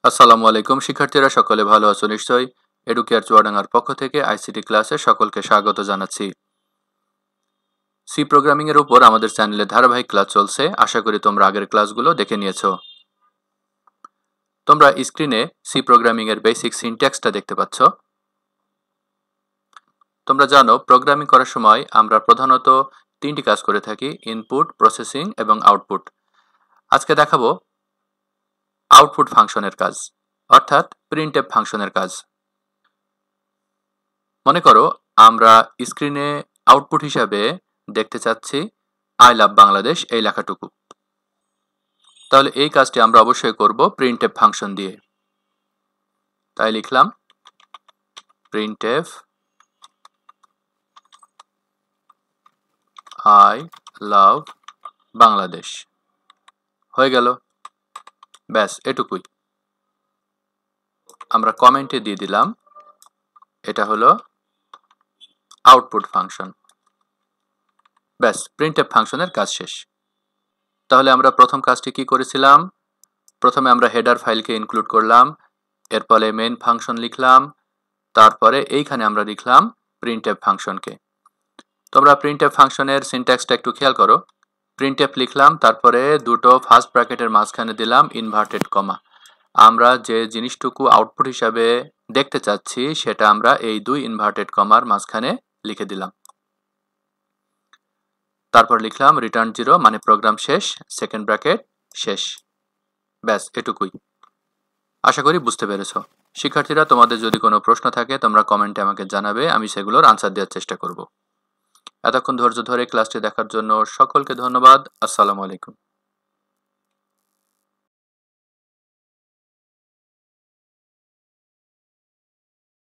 আসসালামু আলাইকুম শিক্ষার্থীরা সকলে ভালো আছো নিশ্চয়ই। এডুকেয়ার চুয়াডাঙ্গার পক্ষ থেকে আইসিটি ক্লাসে সকলকে স্বাগত জানাচ্ছি। সি প্রোগ্রামিং এর উপর আমাদের চ্যানেলে ধারাবাহিক ক্লাস চলছে। আশা করি তোমরা আগের ক্লাসগুলো দেখে নিয়েছো। তোমরা স্ক্রিনে সি প্রোগ্রামিং এর বেসিক সিনট্যাক্সটা দেখতে পাচ্ছ। তোমরা জানো প্রোগ্রামিং করার সময় আমরা প্রধানত তিনটি কাজ করে থাকি: ইনপুট, প্রসেসিং এবং আউটপুট। আজকে দেখাবো আউটপুট ফাংশনের কাজ, অর্থাৎ প্রিন্টএফ ফাংশনের কাজ। মনে করো আমরা স্ক্রিনে আউটপুট হিসাবে দেখতে চাচ্ছি আই লাভ বাংলাদেশ এই লেখাটুকু। তাহলে এই কাজটি আমরা অবশ্যই করব প্রিন্টএফ ফাংশন দিয়ে। তাই লিখলাম প্রিন্টএফ আই লাভ বাংলাদেশ। হয়ে গেল, ব্যাস এটুকুই। আমরা কমেন্টে দিয়ে দিলাম এটা হলো আউটপুট ফাংশন। ব্যাস, প্রিন্টএফ ফাংশনের কাজ শেষ। তাহলে আমরা প্রথম কাজটি কি করেছিলাম? প্রথমে আমরা হেডার ফাইলকে ইনক্লুড করলাম, এরপরে মেইন ফাংশন লিখলাম, তারপরে এইখানে আমরা লিখলাম প্রিন্টএফ ফাংশনকে। তোমরা প্রিন্টএফ ফাংশনের সিনট্যাক্সটা একটু খেয়াল করো। প্রিন্টএফ লিখলাম, তারপরে দুটো ফার্স্ট ব্র্যাকেটের মাঝখানে দিলাম ইনভার্টেড কমা। আমরা যে জিনিসটুকু আউটপুট হিসাবে দেখতে চাচ্ছি সেটা আমরা এই দুই ইনভার্টেড কমার মাঝখানে লিখে দিলাম। তারপর লিখলাম রিটার্ন 0, মানে প্রোগ্রাম শেষ, সেকেন্ড ব্র্যাকেট শেষ। ব্যাস এটুকুই। আশা করি বুঝতে পেরেছো। শিক্ষার্থীরা, তোমাদের যদি কোনো প্রশ্ন থাকে তোমরা কমেন্টে আমাকে জানাবে, আমি সেগুলোর আনসার দেওয়ার চেষ্টা করব। এতক্ষণ ধৈর্য ধরে ক্লাসটি দেখার জন্য সকলকে ধন্যবাদ। আসসালামু আলাইকুম।